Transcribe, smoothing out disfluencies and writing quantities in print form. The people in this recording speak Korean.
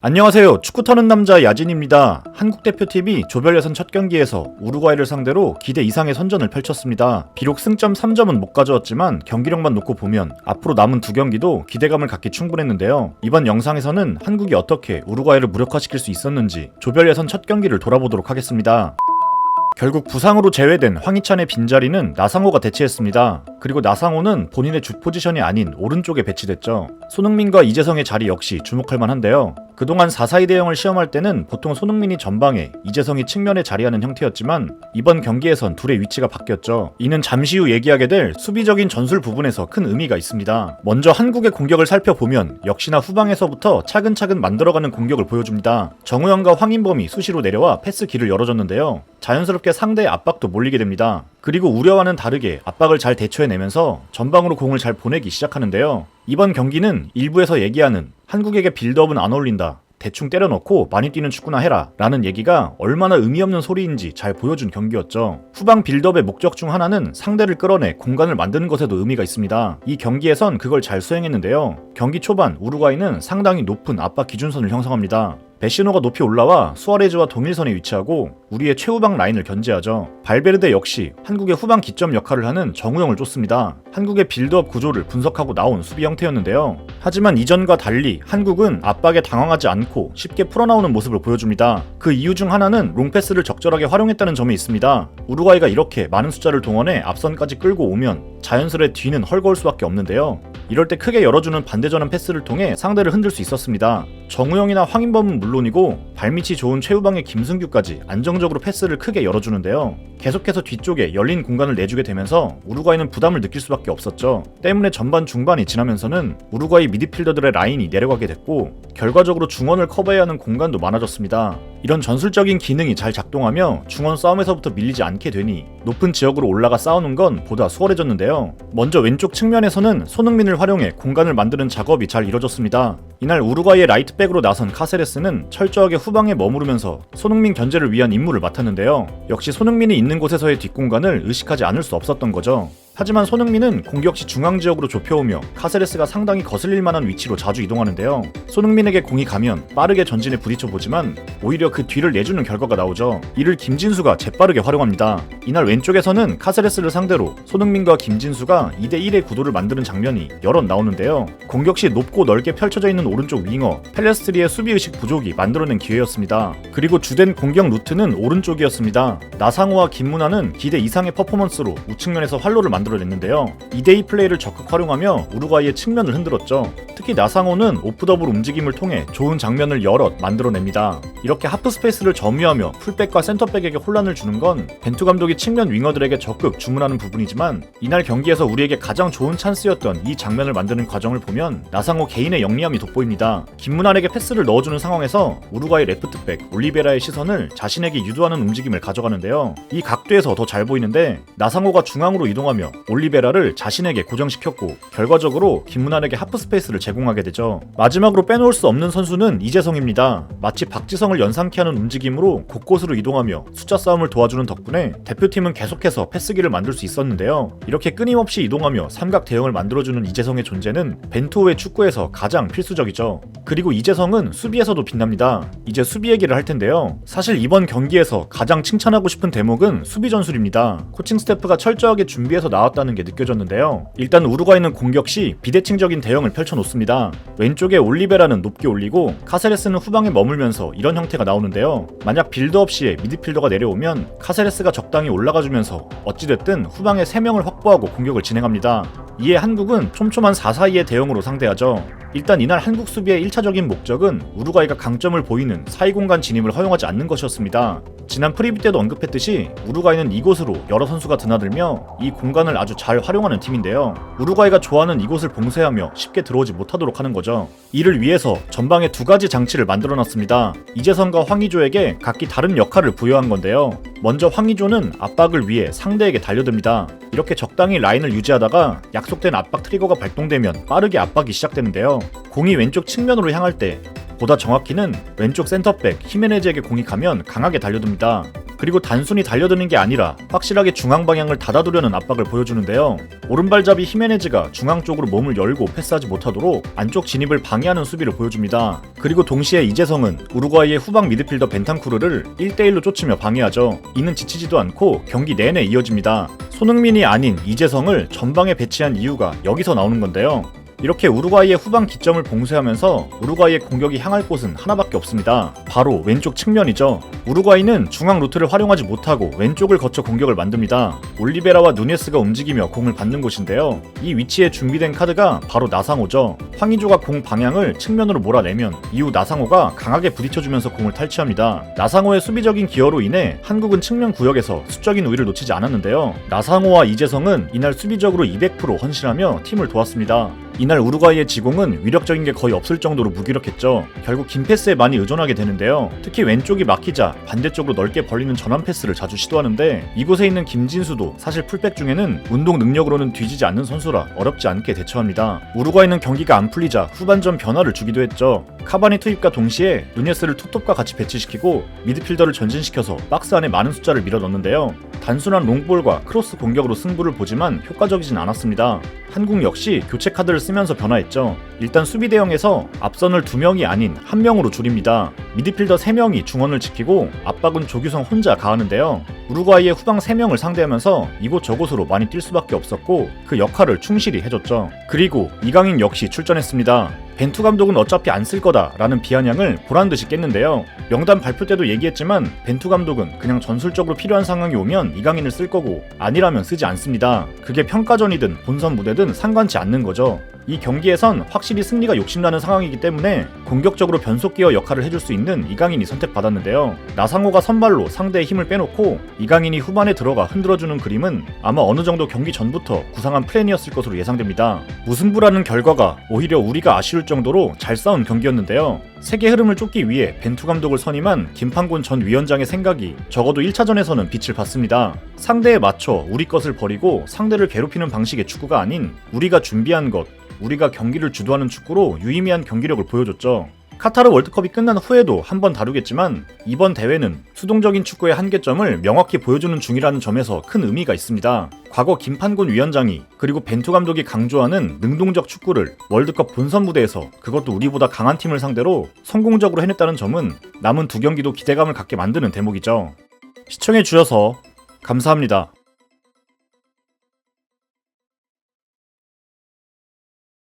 안녕하세요. 축구 터는 남자 야진입니다. 한국 대표팀이 조별 예선 첫 경기에서 우루과이를 상대로 기대 이상의 선전을 펼쳤습니다. 비록 승점 3점은 못 가져왔지만 경기력만 놓고 보면 앞으로 남은 두 경기도 기대감을 갖기 충분했는데요. 이번 영상에서는 한국이 어떻게 우루과이를 무력화시킬 수 있었는지 조별 예선 첫 경기를 돌아보도록 하겠습니다. 결국 부상으로 제외된 황희찬의 빈자리는 나상호가 대체했습니다. 그리고 나상호는 본인의 주 포지션이 아닌 오른쪽에 배치됐죠. 손흥민과 이재성의 자리 역시 주목할 만한데요. 그동안 4-4-2 대형을 시험할 때는 보통 손흥민이 전방에, 이재성이 측면에 자리하는 형태였지만 이번 경기에선 둘의 위치가 바뀌었죠. 이는 잠시 후 얘기하게 될 수비적인 전술 부분에서 큰 의미가 있습니다. 먼저 한국의 공격을 살펴보면 역시나 후방에서부터 차근차근 만들어가는 공격을 보여줍니다. 정우영과 황인범이 수시로 내려와 패스 길을 열어줬는데요. 자연스럽게 상대의 압박도 몰리게 됩니다. 그리고 우려와는 다르게 압박을 잘 대처해내면서 전방으로 공을 잘 보내기 시작하는데요. 이번 경기는 일부에서 얘기하는 한국에게 빌드업은 안 어울린다, 대충 때려넣고 많이 뛰는 축구나 해라 라는 얘기가 얼마나 의미 없는 소리인지 잘 보여준 경기였죠. 후방 빌드업의 목적 중 하나는 상대를 끌어내 공간을 만드는 것에도 의미가 있습니다. 이 경기에선 그걸 잘 수행했는데요. 경기 초반 우루과이는 상당히 높은 압박 기준선을 형성합니다. 베시노가 높이 올라와 수아레즈와 동일선에 위치하고 우리의 최후방 라인을 견제하죠. 발베르데 역시 한국의 후방 기점 역할을 하는 정우영을 쫓습니다. 한국의 빌드업 구조를 분석하고 나온 수비 형태였는데요. 하지만 이전과 달리 한국은 압박에 당황하지 않고 쉽게 풀어나오는 모습을 보여줍니다. 그 이유 중 하나는 롱패스를 적절하게 활용했다는 점이 있습니다. 우루과이가 이렇게 많은 숫자를 동원해 앞선까지 끌고 오면 자연스레 뒤는 헐거울 수밖에 없는데요. 이럴 때 크게 열어주는 반대전환 패스를 통해 상대를 흔들 수 있었습니다. 정우영이나 황인범은 물론이고 발밑이 좋은 최후방의 김승규까지 안정적으로 패스를 크게 열어주는데요. 계속해서 뒤쪽에 열린 공간을 내주게 되면서 우루과이는 부담을 느낄 수밖에 없었죠. 때문에 전반 중반이 지나면서는 우루과이 미드필더들의 라인이 내려가게 됐고 결과적으로 중원을 커버해야 하는 공간도 많아졌습니다. 이런 전술적인 기능이 잘 작동하며 중원 싸움에서부터 밀리지 않게 되니 높은 지역으로 올라가 싸우는 건 보다 수월해졌는데요. 먼저 왼쪽 측면에서는 손흥민을 활용해 공간을 만드는 작업이 잘 이뤄졌습니다. 이날 우루과이의 라이트백으로 나선 카세레스는 철저하게 후방에 머무르면서 손흥민 견제를 위한 임무를 맡았는데요. 역시 손흥민이 있는 곳에서의 뒷공간을 의식하지 않을 수 없었던 거죠. 하지만 손흥민은 공격 시 중앙지역으로 좁혀오며 카세레스가 상당히 거슬릴 만한 위치로 자주 이동하는데요. 손흥민에게 공이 가면 빠르게 전진에 부딪혀보지만 오히려 그 뒤를 내주는 결과가 나오죠. 이를 김진수가 재빠르게 활용합니다. 이날 왼쪽에서는 카세레스를 상대로 손흥민과 김진수가 2대1의 구도를 만드는 장면이 여럿 나오는데요. 공격 시 높고 넓게 펼쳐져 있는 오른쪽 윙어 펠레스트리의 수비의식 부족이 만들어낸 기회였습니다. 그리고 주된 공격 루트는 오른쪽이었습니다. 나상호와 김문환은 기대 이상의 퍼포먼스로 우측면에서 활로를 만들어냈는데요. 2대2 플레이를 적극 활용하며 우루과이의 측면을 흔들었죠. 특히 나상호는 오프더블 움직임을 통해 좋은 장면을 여럿 만들어냅니다. 이렇게 하프 스페이스를 점유하며 풀백과 센터백에게 혼란을 주는 건 벤투 감독이 측면 윙어들에게 적극 주문하는 부분이지만 이날 경기에서 우리에게 가장 좋은 찬스였던 이 장면을 만드는 과정을 보면 나상호 개인의 영리함이 돋보입니다. 김문환에게 패스를 넣어주는 상황에서 우루과이 레프트백 올리베라의 시선을 자신에게 유도하는 움직임을 가져가는데요. 이 각도에서 더 잘 보이는데 나상호가 중앙으로 이동하며 올리베라를 자신에게 고정시켰고 결과적으로 김문환에게 하프 스페이스를 제공하게 되죠. 마지막으로 빼놓을 수 없는 선수는 이재성입니다. 마치 박지성을 연상케 하는 움직임으로 곳곳으로 이동하며 숫자 싸움을 도와주는 덕분에 대표팀은 계속해서 패스기를 만들 수 있었는데요. 이렇게 끊임없이 이동하며 삼각 대형을 만들어주는 이재성의 존재는 벤투호의 축구에서 가장 필수적이죠. 그리고 이재성은 수비에서도 빛납니다. 이제 수비 얘기를 할 텐데요. 사실 이번 경기에서 가장 칭찬하고 싶은 대목은 수비 전술입니다. 코칭 스태프가 철저하게 준비해서 나왔다는 게 느껴졌는데요. 일단 우루과이는 공격 시 비대칭적인 대형을 펼쳐놓습니다. 왼쪽에 올리베라는 높게 올리고 카세레스는 후방에 머물면서 이런 형태가 나오는데요. 만약 빌드업 시에 미드필더가 내려오면 카세레스가 적당히 올라가주면서 어찌됐든 후방에 3명을 확보하고 공격을 진행합니다. 이에 한국은 촘촘한 4-4-2의 대형으로 상대하죠. 일단 이날 한국 수비의 1차적인 목적은 우루과이가 강점을 보이는 사이 공간 진입을 허용하지 않는 것이었습니다. 지난 프리뷰 때도 언급했듯이 우루과이는 이곳으로 여러 선수가 드나들며 이 공간을 아주 잘 활용하는 팀인데요. 우루과이가 좋아하는 이곳을 봉쇄하며 쉽게 들어오지 못하도록 하는 거죠. 이를 위해서 전방에 두 가지 장치를 만들어놨습니다. 이재성과 황의조에게 각기 다른 역할을 부여한 건데요. 먼저 황의조는 압박을 위해 상대에게 달려듭니다. 이렇게 적당히 라인을 유지하다가 약속된 압박 트리거가 발동되면 빠르게 압박이 시작되는데요. 공이 왼쪽 측면으로 향할 때 보다 정확히는 왼쪽 센터백 히메네즈에게 공이 가면 강하게 달려듭니다. 그리고 단순히 달려드는 게 아니라 확실하게 중앙 방향을 닫아두려는 압박을 보여주는데요. 오른발잡이 히메네즈가 중앙 쪽으로 몸을 열고 패스하지 못하도록 안쪽 진입을 방해하는 수비를 보여줍니다. 그리고 동시에 이재성은 우루과이의 후방 미드필더 벤탄쿠르를 1대1로 쫓으며 방해하죠. 이는 지치지도 않고 경기 내내 이어집니다. 손흥민이 아닌 이재성을 전방에 배치한 이유가 여기서 나오는 건데요. 이렇게 우루과이의 후방 기점을 봉쇄하면서 우루과이의 공격이 향할 곳은 하나밖에 없습니다. 바로 왼쪽 측면이죠. 우루과이는 중앙 루트를 활용하지 못하고 왼쪽을 거쳐 공격을 만듭니다. 올리베라와 누네스가 움직이며 공을 받는 곳인데요. 이 위치에 준비된 카드가 바로 나상호죠. 황의조가 공 방향을 측면으로 몰아내면 이후 나상호가 강하게 부딪혀주면서 공을 탈취합니다. 나상호의 수비적인 기여로 인해 한국은 측면 구역에서 수적인 우위를 놓치지 않았는데요. 나상호와 이재성은 이날 수비적으로 200% 헌신하며 팀을 도왔습니다. 이날 우루과이의 지공은 위력적인 게 거의 없을 정도로 무기력했죠. 결국 긴 패스에 많이 의존하게 되는데요. 특히 왼쪽이 막히자 반대쪽으로 넓게 벌리는 전환 패스를 자주 시도하는데 이곳에 있는 김진수도 사실 풀백 중에는 운동 능력으로는 뒤지지 않는 선수라 어렵지 않게 대처합니다. 우루과이는 경기가 안 풀리자 후반전 변화를 주기도 했죠. 카바니 투입과 동시에 누네스를 투톱과 같이 배치시키고 미드필더를 전진시켜서 박스 안에 많은 숫자를 밀어넣는데요. 단순한 롱볼과 크로스 공격으로 승부를 보지만 효과적이진 않았습니다. 한국 역시 교체 카드를 쓰면서 변화했죠. 일단 수비 대형에서 앞선을 2명이 아닌 1명으로 줄입니다. 미드필더 3명이 중원을 지키고 압박은 조규성 혼자 가하는데요. 우루과이의 후방 3명을 상대하면서 이곳저곳으로 많이 뛸 수밖에 없었고 그 역할을 충실히 해줬죠. 그리고 이강인 역시 출전했습니다. 벤투 감독은 어차피 안 쓸 거다라는 비아냥을 보란듯이 깼는데요. 명단 발표 때도 얘기했지만 벤투 감독은 그냥 전술적으로 필요한 상황이 오면 이강인을 쓸 거고 아니라면 쓰지 않습니다. 그게 평가전이든 본선 무대든 상관치 않는 거죠. 이 경기에선 확실히 승리가 욕심나는 상황이기 때문에 공격적으로 변속기어 역할을 해줄 수 있는 이강인이 선택받았는데요. 나상호가 선발로 상대의 힘을 빼놓고 이강인이 후반에 들어가 흔들어주는 그림은 아마 어느 정도 경기 전부터 구상한 플랜이었을 것으로 예상됩니다. 무승부라는 결과가 오히려 우리가 아쉬울 정도로 잘 싸운 경기였는데요. 세계 흐름을 쫓기 위해 벤투 감독을 선임한 김판곤 전 위원장의 생각이 적어도 1차전에서는 빛을 봤습니다. 상대에 맞춰 우리 것을 버리고 상대를 괴롭히는 방식의 축구가 아닌 우리가 준비한 것, 우리가 경기를 주도하는 축구로 유의미한 경기력을 보여줬죠. 카타르 월드컵이 끝난 후에도 한번 다루겠지만 이번 대회는 수동적인 축구의 한계점을 명확히 보여주는 중이라는 점에서 큰 의미가 있습니다. 과거 김판곤 위원장이 그리고 벤투 감독이 강조하는 능동적 축구를 월드컵 본선 무대에서 그것도 우리보다 강한 팀을 상대로 성공적으로 해냈다는 점은 남은 2경기도 기대감을 갖게 만드는 대목이죠. 시청해주셔서 감사합니다.